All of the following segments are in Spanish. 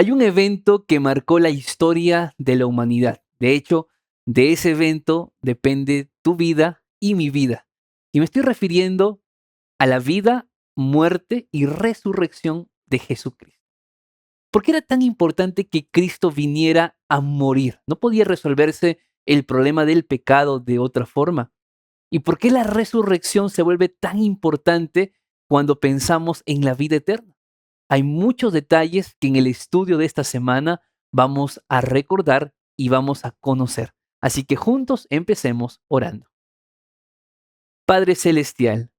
Hay un evento que marcó la historia de la humanidad. De hecho, de ese evento depende tu vida y mi vida. Y me estoy refiriendo a la vida, muerte y resurrección de Jesucristo. ¿Por qué era tan importante que Cristo viniera a morir? ¿No podía resolverse el problema del pecado de otra forma? ¿Y por qué la resurrección se vuelve tan importante cuando pensamos en la vida eterna? Hay muchos detalles que en el estudio de esta semana vamos a recordar y vamos a conocer. Así que juntos empecemos orando. Padre Celestial,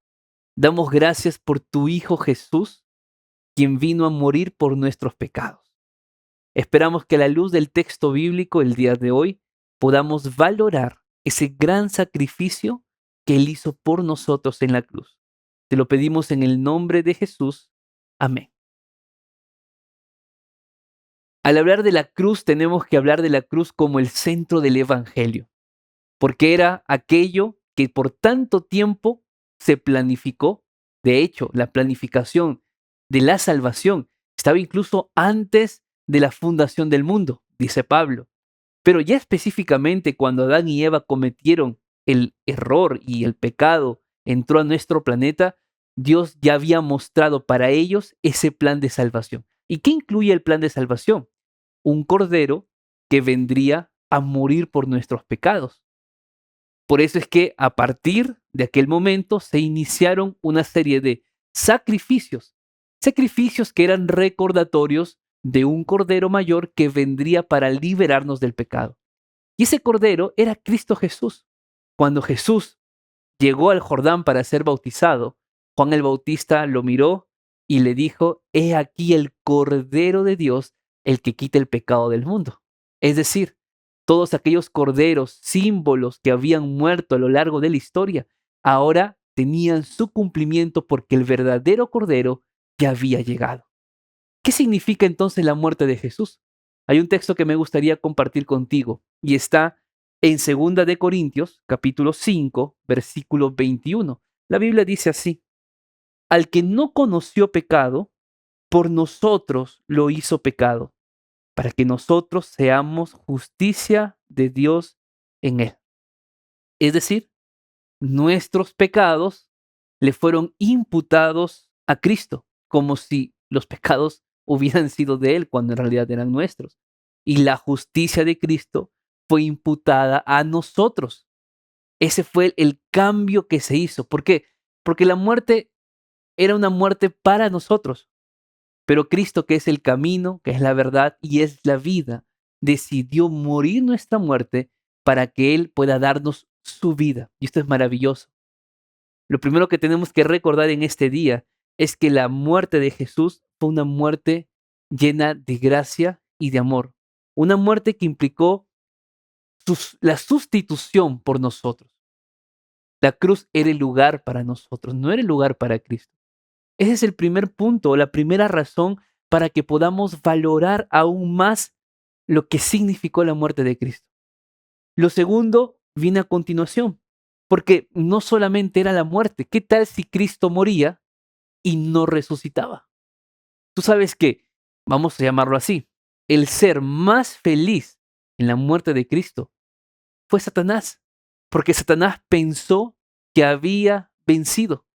damos gracias por tu Hijo Jesús, quien vino a morir por nuestros pecados. Esperamos que a la luz del texto bíblico el día de hoy podamos valorar ese gran sacrificio que Él hizo por nosotros en la cruz. Te lo pedimos en el nombre de Jesús. Amén. Al hablar de la cruz, tenemos que hablar de la cruz como el centro del Evangelio, porque era aquello que por tanto tiempo se planificó. De hecho, la planificación de la salvación estaba incluso antes de la fundación del mundo, dice Pablo. Pero ya específicamente cuando Adán y Eva cometieron el error y el pecado entró a nuestro planeta, Dios ya había mostrado para ellos ese plan de salvación. ¿Y qué incluye el plan de salvación? Un cordero que vendría a morir por nuestros pecados. Por eso es que a partir de aquel momento se iniciaron una serie de sacrificios, sacrificios que eran recordatorios de un cordero mayor que vendría para liberarnos del pecado. Y ese cordero era Cristo Jesús. Cuando Jesús llegó al Jordán para ser bautizado, Juan el Bautista lo miró y le dijo, he aquí el Cordero de Dios, el que quita el pecado del mundo. Es decir, todos aquellos corderos, símbolos que habían muerto a lo largo de la historia, ahora tenían su cumplimiento porque el verdadero Cordero ya había llegado. ¿Qué significa entonces la muerte de Jesús? Hay un texto que me gustaría compartir contigo y está en 2 Corintios, capítulo 5, versículo 21. La Biblia dice así: al que no conoció pecado, por nosotros lo hizo pecado, para que nosotros seamos justicia de Dios en él. Es decir, nuestros pecados le fueron imputados a Cristo, como si los pecados hubieran sido de Él cuando en realidad eran nuestros. Y la justicia de Cristo fue imputada a nosotros. Ese fue el cambio que se hizo. ¿Por qué? Porque la muerte era una muerte para nosotros, pero Cristo, que es el camino, que es la verdad y es la vida, decidió morir nuestra muerte para que Él pueda darnos su vida. Y esto es maravilloso. Lo primero que tenemos que recordar en este día es que la muerte de Jesús fue una muerte llena de gracia y de amor. Una muerte que implicó la sustitución por nosotros. La cruz era el lugar para nosotros, no era el lugar para Cristo. Ese es el primer punto, la primera razón para que podamos valorar aún más lo que significó la muerte de Cristo. Lo segundo viene a continuación, porque no solamente era la muerte. ¿Qué tal si Cristo moría y no resucitaba? Tú sabes que, vamos a llamarlo así, el ser más feliz en la muerte de Cristo fue Satanás, porque Satanás pensó que había vencido,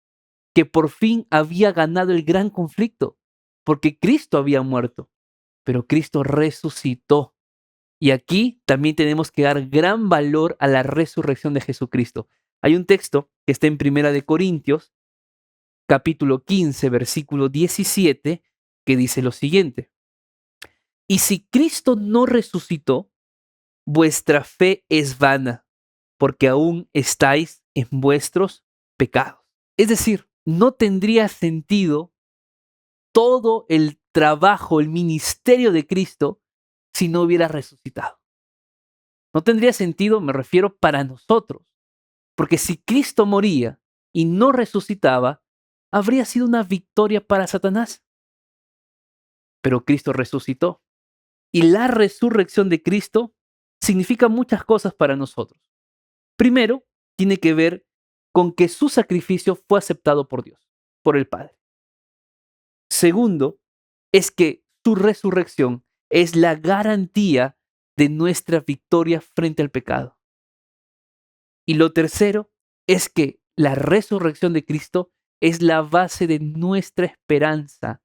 que por fin había ganado el gran conflicto, porque Cristo había muerto, pero Cristo resucitó. Y aquí también tenemos que dar gran valor a la resurrección de Jesucristo. Hay un texto que está en Primera de Corintios, capítulo 15, versículo 17, que dice lo siguiente: y si Cristo no resucitó, vuestra fe es vana, porque aún estáis en vuestros pecados. Es decir, no tendría sentido todo el trabajo, el ministerio de Cristo si no hubiera resucitado. No tendría sentido, me refiero, para nosotros, porque si Cristo moría y no resucitaba, habría sido una victoria para Satanás. Pero Cristo resucitó. Y la resurrección de Cristo significa muchas cosas para nosotros. Primero, tiene que ver con que su sacrificio fue aceptado por Dios, por el Padre. Segundo, es que su resurrección es la garantía de nuestra victoria frente al pecado. Y lo tercero es que la resurrección de Cristo es la base de nuestra esperanza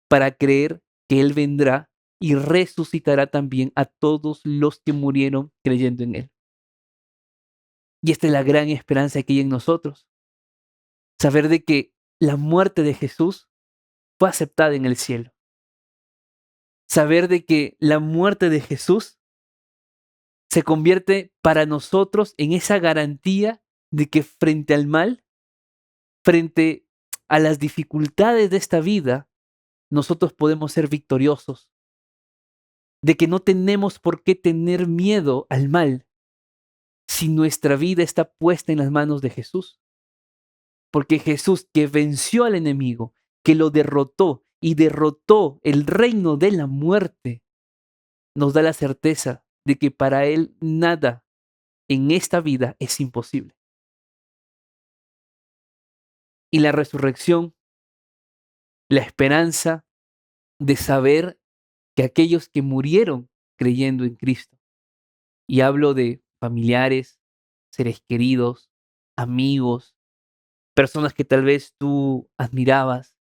para creer que Él vendrá y resucitará también a todos los que murieron creyendo en Él. Y esta es la gran esperanza que hay en nosotros. Saber de que la muerte de Jesús fue aceptada en el cielo. Saber de que la muerte de Jesús se convierte para nosotros en esa garantía de que frente al mal, frente a las dificultades de esta vida, nosotros podemos ser victoriosos. De que no tenemos por qué tener miedo al mal si nuestra vida está puesta en las manos de Jesús. Porque Jesús, que venció al enemigo, que lo derrotó y derrotó el reino de la muerte, nos da la certeza de que para Él nada en esta vida es imposible. Y la resurrección, la esperanza de saber que aquellos que murieron creyendo en Cristo, y hablo de familiares, seres queridos, amigos, personas que tal vez tú admirabas,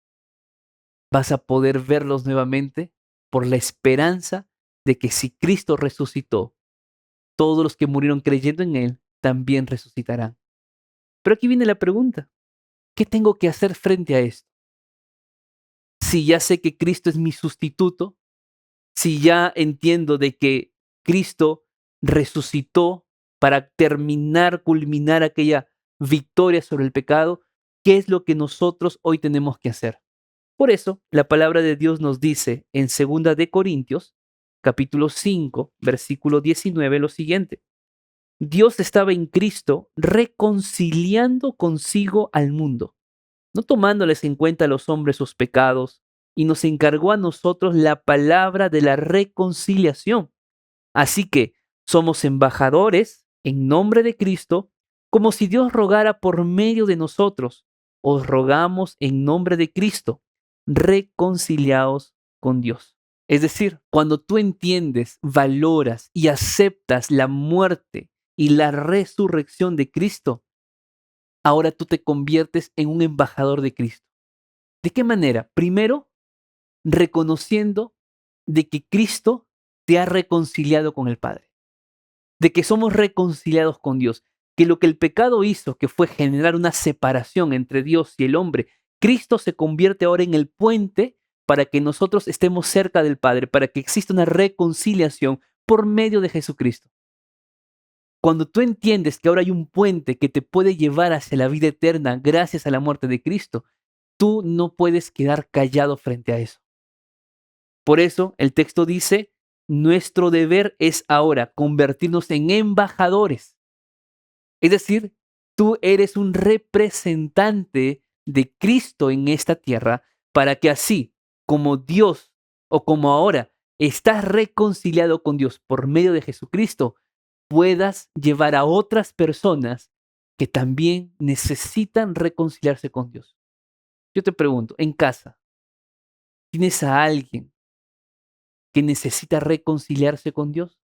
vas a poder verlos nuevamente por la esperanza de que si Cristo resucitó, todos los que murieron creyendo en Él también resucitarán. Pero aquí viene la pregunta, ¿qué tengo que hacer frente a esto? Si ya sé que Cristo es mi sustituto, si ya entiendo de que Cristo resucitó para terminar, culminar aquella victoria sobre el pecado, ¿qué es lo que nosotros hoy tenemos que hacer? Por eso, la palabra de Dios nos dice en 2 de Corintios, capítulo 5, versículo 19, lo siguiente: Dios estaba en Cristo reconciliando consigo al mundo, no tomándoles en cuenta a los hombres sus pecados, y nos encargó a nosotros la palabra de la reconciliación. Así que somos embajadores en nombre de Cristo, como si Dios rogara por medio de nosotros. Os rogamos en nombre de Cristo, reconciliaos con Dios. Es decir, cuando tú entiendes, valoras y aceptas la muerte y la resurrección de Cristo, ahora tú te conviertes en un embajador de Cristo. ¿De qué manera? Primero, reconociendo de que Cristo te ha reconciliado con el Padre, de que somos reconciliados con Dios, que lo que el pecado hizo, que fue generar una separación entre Dios y el hombre, Cristo se convierte ahora en el puente para que nosotros estemos cerca del Padre, para que exista una reconciliación por medio de Jesucristo. Cuando tú entiendes que ahora hay un puente que te puede llevar hacia la vida eterna gracias a la muerte de Cristo, tú no puedes quedar callado frente a eso. Por eso el texto dice, nuestro deber es ahora convertirnos en embajadores. Es decir, tú eres un representante de Cristo en esta tierra para que así como Dios o como ahora estás reconciliado con Dios por medio de Jesucristo, puedas llevar a otras personas que también necesitan reconciliarse con Dios. Yo te pregunto, en casa, ¿tienes a alguien que necesita reconciliarse con Dios?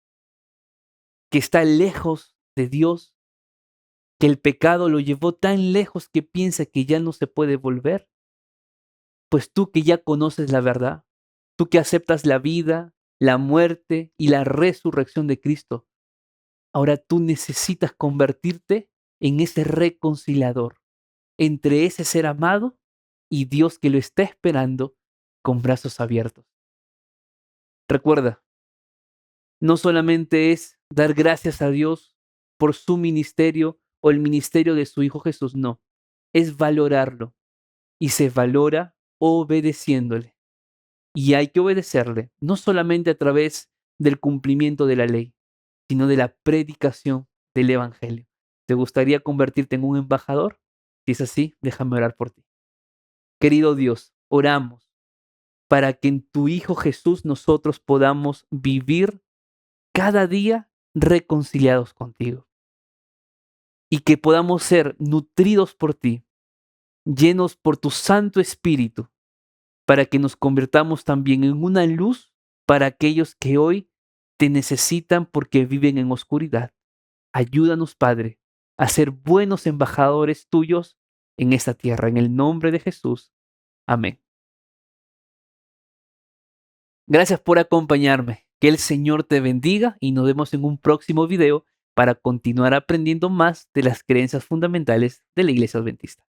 ¿Que está lejos de Dios? ¿Que el pecado lo llevó tan lejos que piensa que ya no se puede volver? Pues tú que ya conoces la verdad, tú que aceptas la vida, la muerte y la resurrección de Cristo, ahora tú necesitas convertirte en ese reconciliador entre ese ser amado y Dios que lo está esperando con brazos abiertos. Recuerda, no solamente es dar gracias a Dios por su ministerio o el ministerio de su Hijo Jesús, no, es valorarlo y se valora obedeciéndole. Y hay que obedecerle, no solamente a través del cumplimiento de la ley, sino de la predicación del Evangelio. ¿Te gustaría convertirte en un embajador? Si es así, déjame orar por ti. Querido Dios, oramos para que en tu Hijo Jesús nosotros podamos vivir cada día reconciliados contigo y que podamos ser nutridos por ti, llenos por tu Santo Espíritu, para que nos convirtamos también en una luz para aquellos que hoy te necesitan porque viven en oscuridad. Ayúdanos, Padre, a ser buenos embajadores tuyos en esta tierra. En el nombre de Jesús. Amén. Gracias por acompañarme. Que el Señor te bendiga y nos vemos en un próximo video para continuar aprendiendo más de las creencias fundamentales de la Iglesia Adventista.